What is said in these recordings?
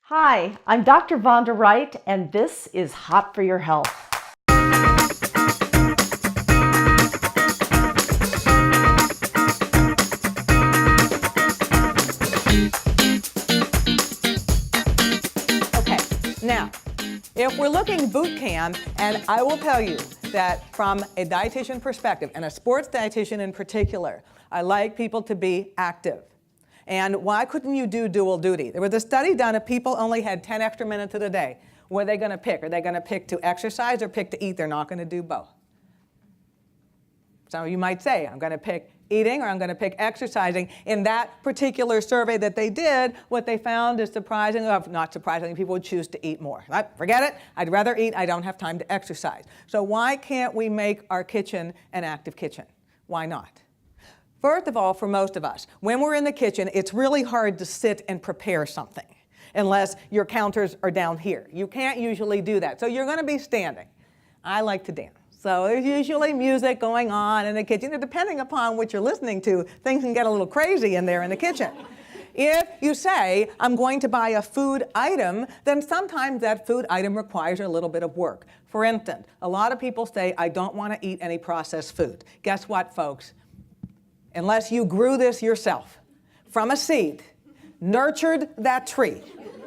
Hi, I'm Dr. Vonda Wright, and this is Hot for Your Health. Okay, now, if we're looking boot camp, and I will tell you that from a dietitian perspective, and a sports dietitian in particular, I like people to be active. And why couldn't you do dual duty? There was a study done if people only had 10 extra minutes of the day. What are they going to pick? Are they going to pick to exercise or pick to eat? They're not going to do both. So you might say, I'm going to pick eating or I'm going to pick exercising. In that particular survey that they did, what they found is surprising, or not surprisingly, people would choose to eat more. Forget it. I'd rather eat. I don't have time to exercise. So why can't we make our kitchen an active kitchen? Why not? First of all, for most of us, when we're in the kitchen, it's really hard to sit and prepare something unless your counters are down here. You can't usually do that. So you're going to be standing. I like to dance. So there's usually music going on in the kitchen. Depending upon what you're listening to, things can get a little crazy in there in the kitchen. If you say, I'm going to buy a food item, then sometimes that food item requires a little bit of work. For instance, a lot of people say, I don't want to eat any processed food. Guess what, folks? Unless you grew this yourself from a seed, nurtured that tree,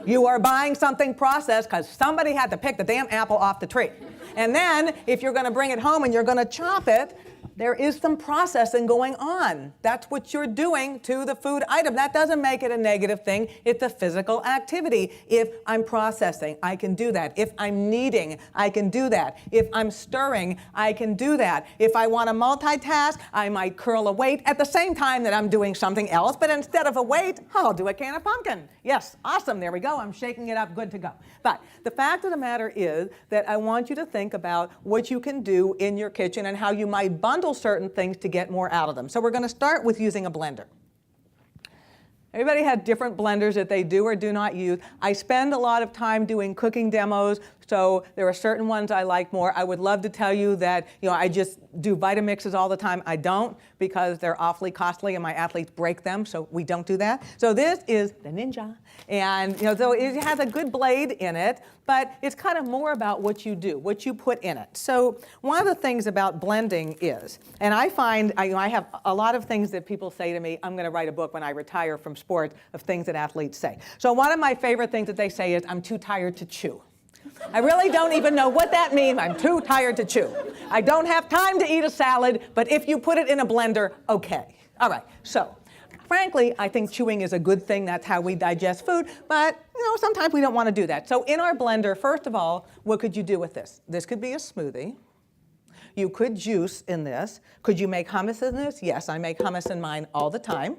you are buying something processed because somebody had to pick the damn apple off the tree. And then if you're going to bring it home and you're going to chop it, there is some processing going on. That's what you're doing to the food item. That doesn't make it a negative thing. It's a physical activity. If I'm processing, I can do that. If I'm kneading, I can do that. If I'm stirring, I can do that. If I want to multitask, I might curl a weight at the same time that I'm doing something else, but instead of a weight, I'll do a can of pumpkin. Yes, awesome, there we go. I'm shaking it up, good to go. But the fact of the matter is that I want you to think about what you can do in your kitchen and how you might bundle certain things to get more out of them. So we're going to start with using a blender. Everybody has different blenders that they do or do not use. I spend a lot of time doing cooking demos, so there are certain ones I like more. I would love to tell you that I just do Vitamixes all the time. I don't, because they're awfully costly and my athletes break them, so we don't do that. So this is the Ninja, and so it has a good blade in it, but it's kind of more about what you do, what you put in it. So one of the things about blending is, and I find I have a lot of things that people say to me, I'm going to write a book when I retire from sports of things that athletes say. So one of my favorite things that they say is, I'm too tired to chew. I really don't even know what that means. I'm too tired to chew. I don't have time to eat a salad, but if you put it in a blender, okay. All right, so frankly, I think chewing is a good thing. That's how we digest food, but sometimes we don't want to do that. So in our blender, first of all, what could you do with this? This could be a smoothie. You could juice in this. Could you make hummus in this? Yes, I make hummus in mine all the time.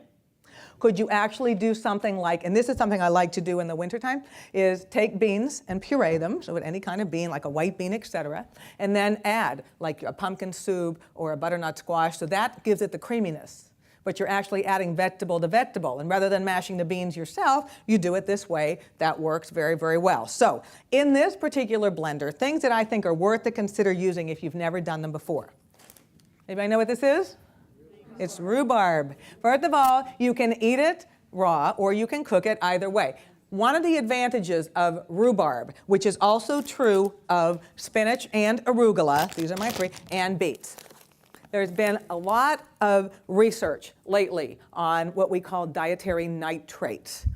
Could you actually do something like, and this is something I like to do in the wintertime, is take beans and puree them, so with any kind of bean, like a white bean, etc., and then add like a pumpkin soup or a butternut squash, so that gives it the creaminess. But you're actually adding vegetable to vegetable, and rather than mashing the beans yourself, you do it this way. That works very, very well. So in this particular blender, things that I think are worth to consider using if you've never done them before. Anybody know what this is? It's rhubarb. First of all, you can eat it raw or you can cook it either way. One of the advantages of rhubarb, which is also true of spinach and arugula, these are my three, and beets. There's been a lot of research lately on what we call dietary nitrates.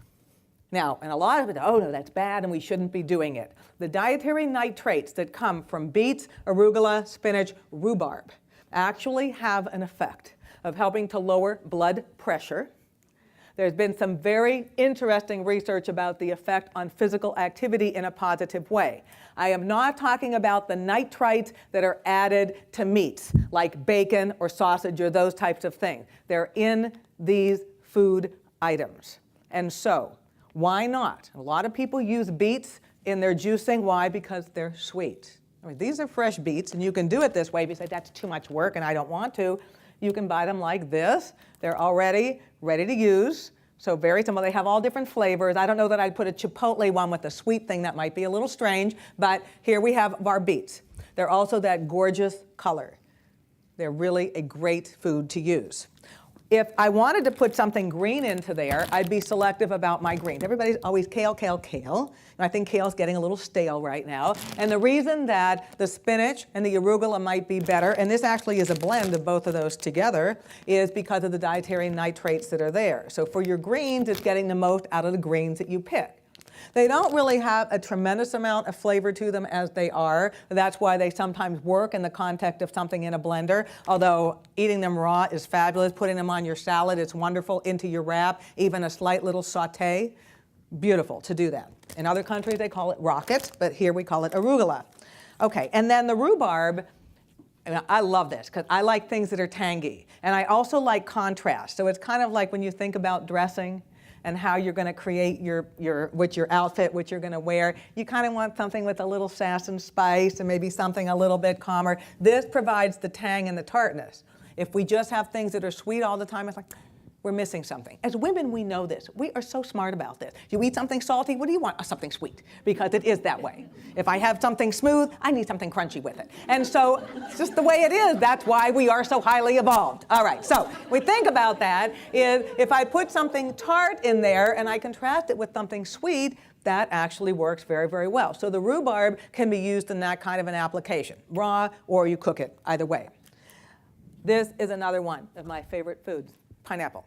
Now, and a lot of it, oh no, that's bad and we shouldn't be doing it. The dietary nitrates that come from beets, arugula, spinach, rhubarb actually have an effect of helping to lower blood pressure. There's been some very interesting research about the effect on physical activity in a positive way. I am not talking about the nitrites that are added to meats, like bacon or sausage or those types of things. They're in these food items. And so, why not? A lot of people use beets in their juicing. Why? Because they're sweet. I mean, these are fresh beets, and you can do it this way if you say, that's too much work and I don't want to. You can buy them like this. They're already ready to use. So very simple. They have all different flavors. I don't know that I'd put a chipotle one with a sweet thing. That might be a little strange. But here we have our beets. They're also that gorgeous color. They're really a great food to use. If I wanted to put something green into there, I'd be selective about my greens. Everybody's always kale, kale, kale. And I think kale's getting a little stale right now. And the reason that the spinach and the arugula might be better, and this actually is a blend of both of those together, is because of the dietary nitrates that are there. So for your greens, it's getting the most out of the greens that you pick. They don't really have a tremendous amount of flavor to them as they are. That's why they sometimes work in the context of something in a blender, although eating them raw is fabulous. Putting them on your salad, it's wonderful, into your wrap, even a slight little saute. Beautiful to do that. In other countries, they call it rocket, but here we call it arugula. Okay, and then the rhubarb, and I love this because I like things that are tangy. And I also like contrast. So it's kind of like when you think about dressing and how you're going to create your outfit, what you're going to wear. You kind of want something with a little sass and spice and maybe something a little bit calmer. This provides the tang and the tartness. If we just have things that are sweet all the time, it's like, we're missing something. As women, we know this. We are so smart about this. You eat something salty, what do you want? Oh, something sweet, because it is that way. If I have something smooth, I need something crunchy with it. And so it's just the way it is. That's why we are so highly evolved. All right, so we think about that is if I put something tart in there and I contrast it with something sweet, that actually works very, very well. So the rhubarb can be used in that kind of an application, raw or you cook it, either way. This is another one of my favorite foods, pineapple.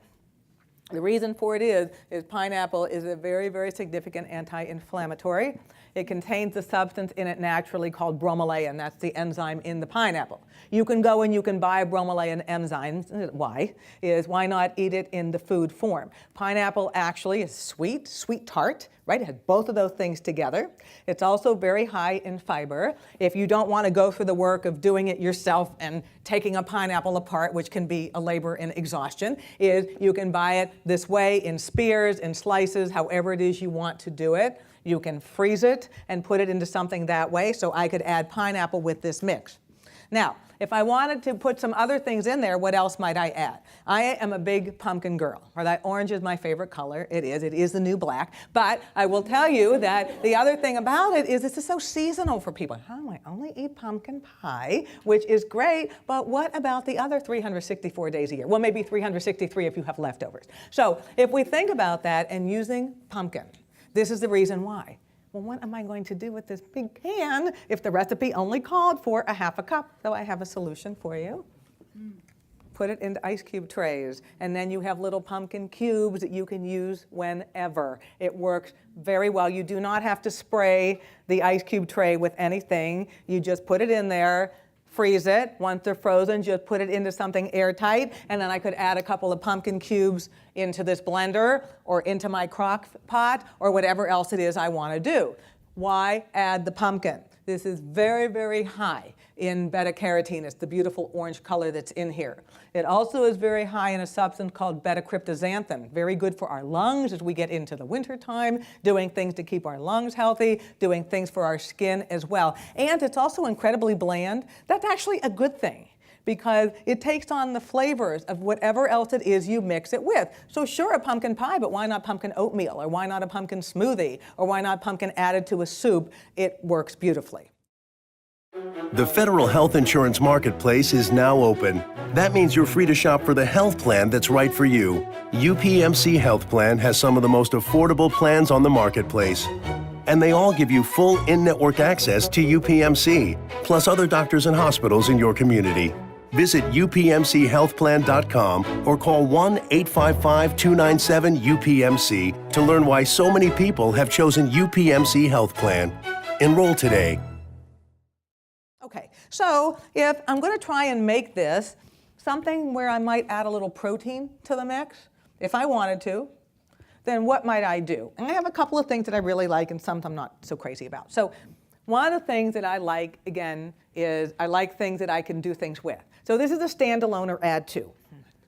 The reason for it is pineapple is a very, very significant anti-inflammatory. It contains a substance in it naturally called bromelain. That's the enzyme in the pineapple. You can go and you can buy bromelain enzymes. Why not eat it in the food form? Pineapple actually is sweet, sweet tart, right? It has both of those things together. It's also very high in fiber. If you don't want to go through the work of doing it yourself and taking a pineapple apart, which can be a labor and exhaustion, is you can buy it this way in spears, in slices, however it is you want to do it. You can freeze it and put it into something that way, so I could add pineapple with this mix. Now, if I wanted to put some other things in there, what else might I add? I am a big pumpkin girl. Or that orange is my favorite color. It is the new black. But I will tell you that the other thing about it is this is so seasonal for people. I only eat pumpkin pie, which is great, but what about the other 364 days a year? Well, maybe 363 if you have leftovers. So if we think about that and using pumpkin, this is the reason why. Well, what am I going to do with this big can if the recipe only called for a half a cup? So I have a solution for you. Put it into ice cube trays, and then you have little pumpkin cubes that you can use whenever. It works very well. You do not have to spray the ice cube tray with anything. You just put it in there, freeze it. Once they're frozen, just put it into something airtight, and then I could add a couple of pumpkin cubes into this blender or into my crock pot or whatever else it is I want to do. Why add the pumpkin? This is very, very high in beta-carotene. It's the beautiful orange color that's in here. It also is very high in a substance called beta-cryptoxanthin, very good for our lungs as we get into the winter time, doing things to keep our lungs healthy, doing things for our skin as well. And it's also incredibly bland. That's actually a good thing, because it takes on the flavors of whatever else it is you mix it with. So sure, a pumpkin pie, but why not pumpkin oatmeal? Or why not a pumpkin smoothie? Or why not pumpkin added to a soup? It works beautifully. The Federal Health Insurance Marketplace is now open. That means you're free to shop for the health plan that's right for you. UPMC Health Plan has some of the most affordable plans on the marketplace. And they all give you full in-network access to UPMC, plus other doctors and hospitals in your community. Visit upmchealthplan.com or call 1-855-297-UPMC to learn why so many people have chosen UPMC Health Plan. Enroll today. Okay, so if I'm going to try and make this something where I might add a little protein to the mix, if I wanted to, then what might I do? And I have a couple of things that I really like and some I'm not so crazy about. So one of the things that I like, again, is I like things that I can do things with. So this is a standalone or add to.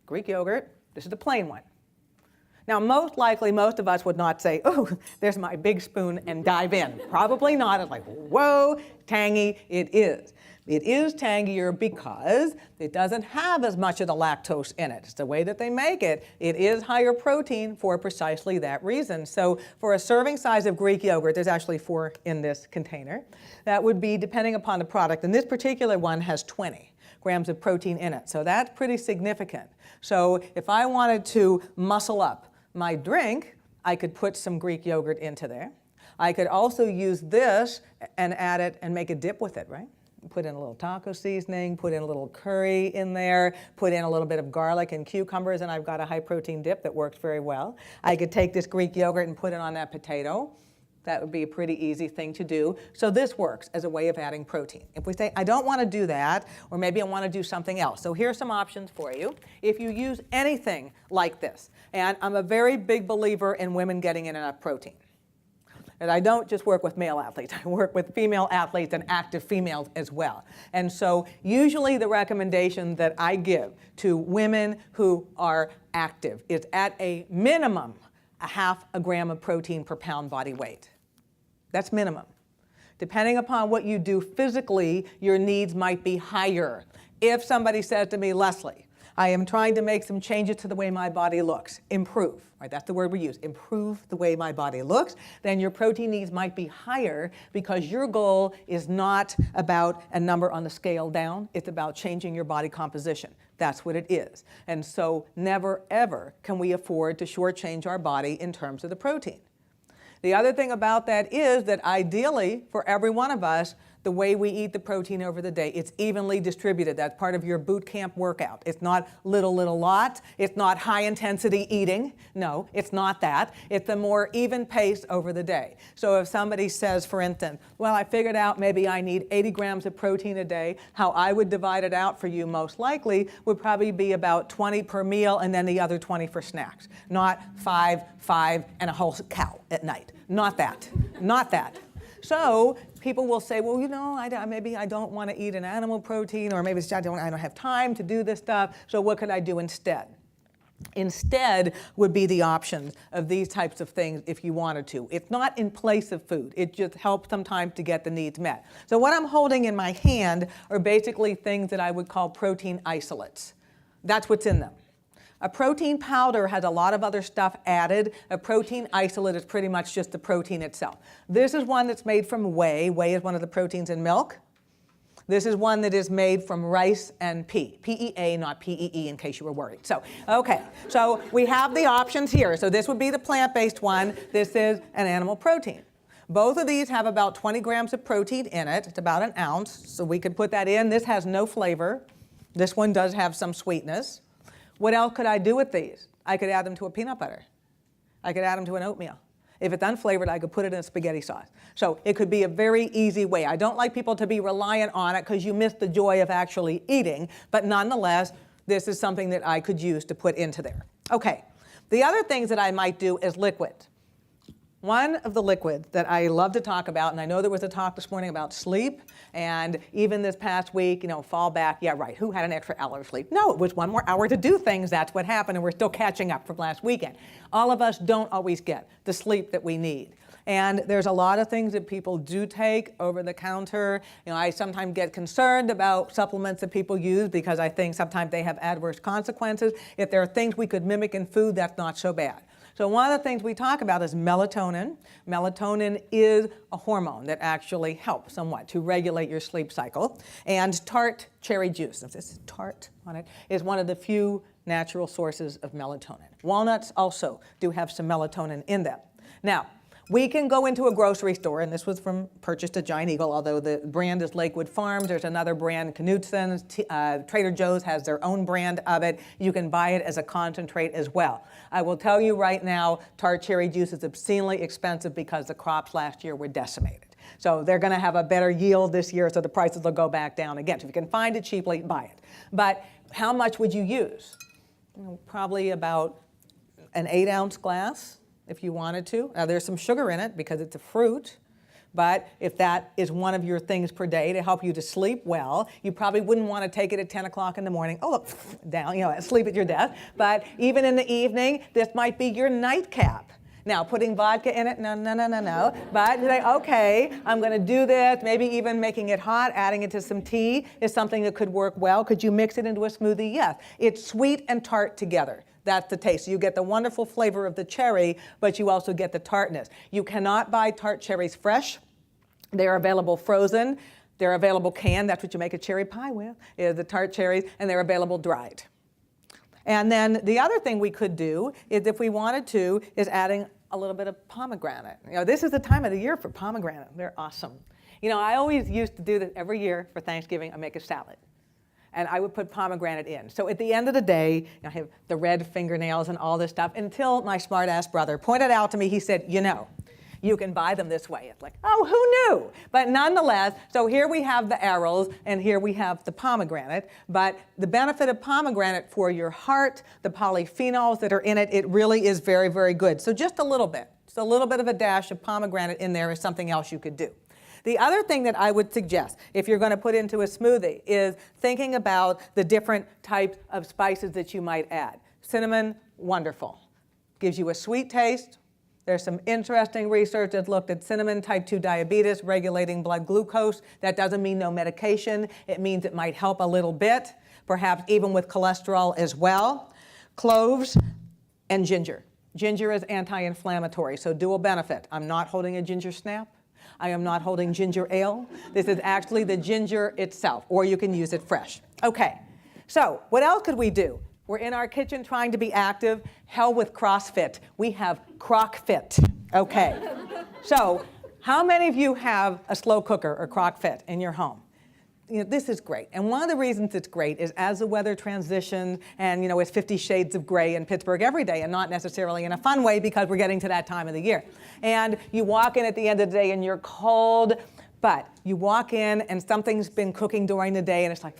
Greek yogurt, this is the plain one. Now, most likely, most of us would not say, oh, there's my big spoon and dive in. Probably not. It's like, whoa, tangy. It is. It is tangier because it doesn't have as much of the lactose in it. It's the way that they make it. It is higher protein for precisely that reason. So for a serving size of Greek yogurt, there's actually 4 in this container. That would be, depending upon the product, and this particular one has 20. Of grams of protein in it. So that's pretty significant. So if I wanted to muscle up my drink, I could put some Greek yogurt into there. I could also use this and add it and make a dip with it, right? Put in a little taco seasoning, put in a little curry in there, put in a little bit of garlic and cucumbers, and I've got a high protein dip that works very well. I could take this Greek yogurt and put it on that potato. That would be a pretty easy thing to do. So this works as a way of adding protein. If we say, I don't want to do that, or maybe I want to do something else. So here are some options for you. If you use anything like this, and I'm a very big believer in women getting in enough protein. And I don't just work with male athletes, I work with female athletes and active females as well. And so usually the recommendation that I give to women who are active is at a minimum a half a gram of protein per pound body weight. That's minimum. Depending upon what you do physically, your needs might be higher. If somebody says to me, Leslie, I am trying to make some changes to the way my body looks, improve, right? That's the word we use, improve the way my body looks, then your protein needs might be higher because your goal is not about a number on the scale down, it's about changing your body composition. That's what it is. And so never ever can we afford to shortchange our body in terms of the protein. The other thing about that is that ideally for every one of us, the way we eat the protein over the day, it's evenly distributed. That's part of your boot camp workout. It's not little lots. It's not high intensity eating. No, it's not that. It's a more even pace over the day. So if somebody says, for instance, well, I figured out maybe I need 80 grams of protein a day, how I would divide it out for you most likely would probably be about 20 per meal and then the other 20 for snacks. Not 5, and a whole cow at night. Not that. Not that. So people will say, well, you know, maybe I don't want to eat an animal protein, or maybe I don't have time to do this stuff, so what could I do instead? Instead would be the options of these types of things if you wanted to. It's not in place of food. It just helps sometimes to get the needs met. So what I'm holding in my hand are basically things that I would call protein isolates. That's what's in them. A protein powder has a lot of other stuff added. A protein isolate is pretty much just the protein itself. This is one that's made from whey. Whey is one of the proteins in milk. This is one that is made from rice and pea. PEA, not PEE, in case you were worried. So, okay. So we have the options here. So this would be the plant-based one. This is an animal protein. Both of these have about 20 grams of protein in it. It's about an ounce. So we could put that in. This has no flavor. This one does have some sweetness. What else could I do with these? I could add them to a peanut butter. I could add them to an oatmeal. If it's unflavored, I could put it in a spaghetti sauce. So it could be a very easy way. I don't like people to be reliant on it because you miss the joy of actually eating, but nonetheless, this is something that I could use to put into there. Okay, the other things that I might do is liquid. One of the liquids that I love to talk about, and I know there was a talk this morning about sleep, and even this past week, you know, fall back, yeah, right, who had an extra hour of sleep? No, it was 1 more hour to do things, that's what happened, and we're still catching up from last weekend. All of us don't always get the sleep that we need. And there's a lot of things that people do take over the counter. You know, I sometimes get concerned about supplements that people use because I think sometimes they have adverse consequences. If there are things we could mimic in food, that's not so bad. So one of the things we talk about is melatonin. Melatonin is a hormone that actually helps somewhat to regulate your sleep cycle. And tart cherry juice, if this is tart on it, is one of the few natural sources of melatonin. Walnuts also do have some melatonin in them. Now, we can go into a grocery store, and this was from purchased at Giant Eagle, although the brand is Lakewood Farms. There's another brand, Knutson's, Trader Joe's has their own brand of it. You can buy it as a concentrate as well. I will tell you right now, tart cherry juice is obscenely expensive because the crops last year were decimated. So they're going to have a better yield this year, so the prices will go back down again. So if you can find it cheaply, buy it. But how much would you use? Probably about an 8-ounce glass, if you wanted to. Now there's some sugar in it because it's a fruit, but if that is one of your things per day to help you to sleep well, you probably wouldn't want to take it at 10 o'clock in the morning. Oh, look, down, you know, sleep at your desk. But even in the evening, this might be your nightcap. Now, putting vodka in it, no. But you say, okay, I'm going to do this, maybe even making it hot, adding it to some tea is something that could work well. Could you mix it into a smoothie? Yes. It's sweet and tart together. That's the taste. So you get the wonderful flavor of the cherry, but you also get the tartness. You cannot buy tart cherries fresh. They are available frozen. They're available canned, that's what you make a cherry pie with, is the tart cherries, and they're available dried. And then the other thing we could do is, if we wanted to, is adding a little bit of pomegranate. This is the time of the year for pomegranate. They're awesome. I always used to do this every year for Thanksgiving. I make a salad, and I would put pomegranate in. So at the end of the day, I have the red fingernails and all this stuff, until my smart-ass brother pointed out to me, he said, you can buy them this way. It's like, oh, who knew? But nonetheless, so here we have the arrows, and here we have the pomegranate. But the benefit of pomegranate for your heart, the polyphenols that are in it, it really is very, very good. So just a little bit. So a little bit of a dash of pomegranate in there is something else you could do. The other thing that I would suggest, if you're going to put into a smoothie, is thinking about the different types of spices that you might add. Cinnamon, wonderful. Gives you a sweet taste. There's some interesting research that looked at cinnamon, type 2 diabetes, regulating blood glucose. That doesn't mean no medication. It means it might help a little bit, perhaps even with cholesterol as well. Cloves and ginger. Ginger is anti-inflammatory, so dual benefit. I'm not holding a ginger snap. I am not holding ginger ale. This is actually the ginger itself, or you can use it fresh. Okay, so what else could we do? We're in our kitchen trying to be active. Hell with CrossFit. We have CrocFit. Okay. So how many of you have a slow cooker or CrocFit in your home? This is great. And one of the reasons it's great is, as the weather transitions, and it's 50 shades of gray in Pittsburgh every day, and not necessarily in a fun way, because we're getting to that time of the year. And you walk in at the end of the day and you're cold, but you walk in and something's been cooking during the day, and it's like,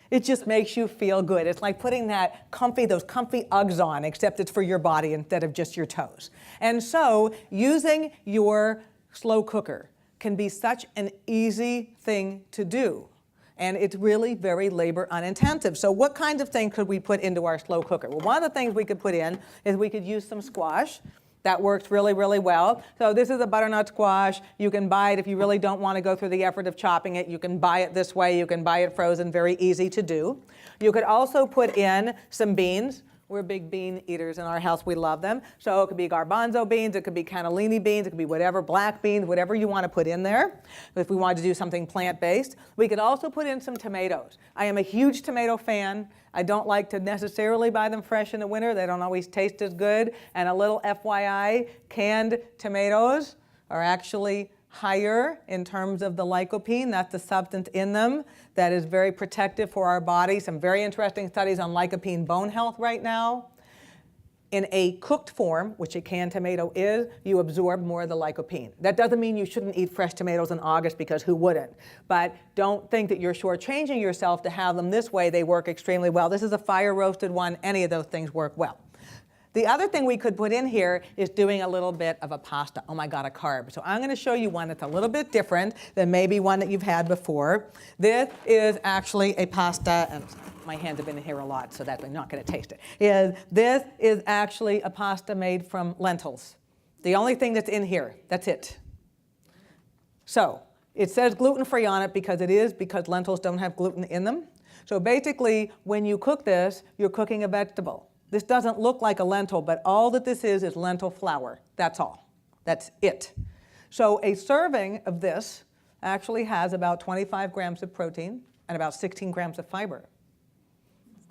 it just makes you feel good. It's like putting those comfy Uggs on, except it's for your body instead of just your toes. And so using your slow cooker can be such an easy thing to do. And it's really very labor unintensive. So what kinds of things could we put into our slow cooker? Well, one of the things we could put in is we could use some squash. That works really, really well. So this is a butternut squash. You can buy it if you really don't want to go through the effort of chopping it. You can buy it this way. You can buy it frozen, very easy to do. You could also put in some beans. We're big bean eaters in our house. We love them. So it could be garbanzo beans. It could be cannellini beans. It could be whatever, black beans, whatever you want to put in there. If we wanted to do something plant-based. We could also put in some tomatoes. I am a huge tomato fan. I don't like to necessarily buy them fresh in the winter. They don't always taste as good. And a little FYI, canned tomatoes are actually higher in terms of the lycopene. That's the substance in them that is very protective for our body. Some very interesting studies on lycopene bone health right now. In a cooked form, which a canned tomato is, you absorb more of the lycopene. That doesn't mean you shouldn't eat fresh tomatoes in August, because who wouldn't? But don't think that you're shortchanging yourself to have them this way. They work extremely well. This is a fire roasted one. Any of those things work well. The other thing we could put in here is doing a little bit of a pasta. Oh my God, a carb. So I'm going to show you one that's a little bit different than maybe one that you've had before. This is actually a pasta, and my hands have been in here a lot, so that I'm not going to taste it. This is actually a pasta made from lentils. The only thing that's in here, that's it. So it says gluten-free on it because lentils don't have gluten in them. So basically, when you cook this, you're cooking a vegetable. This doesn't look like a lentil, but all that this is lentil flour. That's all. That's it. So a serving of this actually has about 25 grams of protein and about 16 grams of fiber.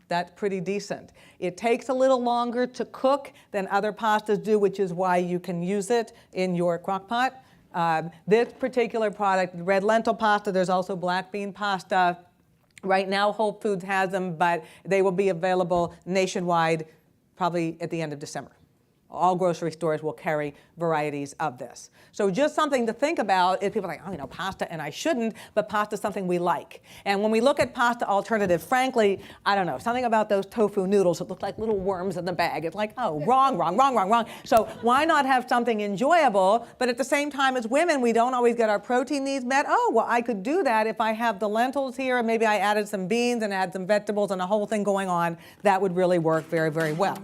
That's pretty decent. It takes a little longer to cook than other pastas do, which is why you can use it in your crock pot. This particular product, red lentil pasta, there's also black bean pasta. Right now, Whole Foods has them, but they will be available nationwide probably at the end of December. All grocery stores will carry varieties of this. So just something to think about is people are like, oh, pasta, and I shouldn't, but pasta is something we like. And when we look at pasta alternatives, frankly, I don't know, something about those tofu noodles that look like little worms in the bag. It's like, oh, wrong, wrong, wrong, wrong, wrong. So why not have something enjoyable, but at the same time, as women, we don't always get our protein needs met. Oh, well, I could do that if I have the lentils here, and maybe I added some beans and add some vegetables and a whole thing going on. That would really work very, very well.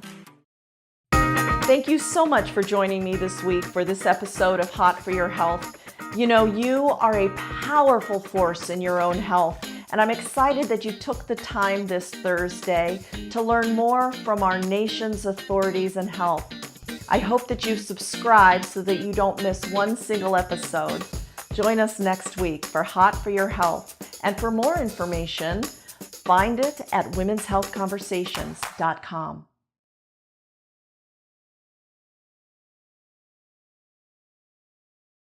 Thank you so much for joining me this week for this episode of Hot for Your Health. You are a powerful force in your own health, and I'm excited that you took the time this Thursday to learn more from our nation's authorities in health. I hope that you subscribe so that you don't miss one single episode. Join us next week for Hot for Your Health. And for more information, find it at womenshealthconversations.com.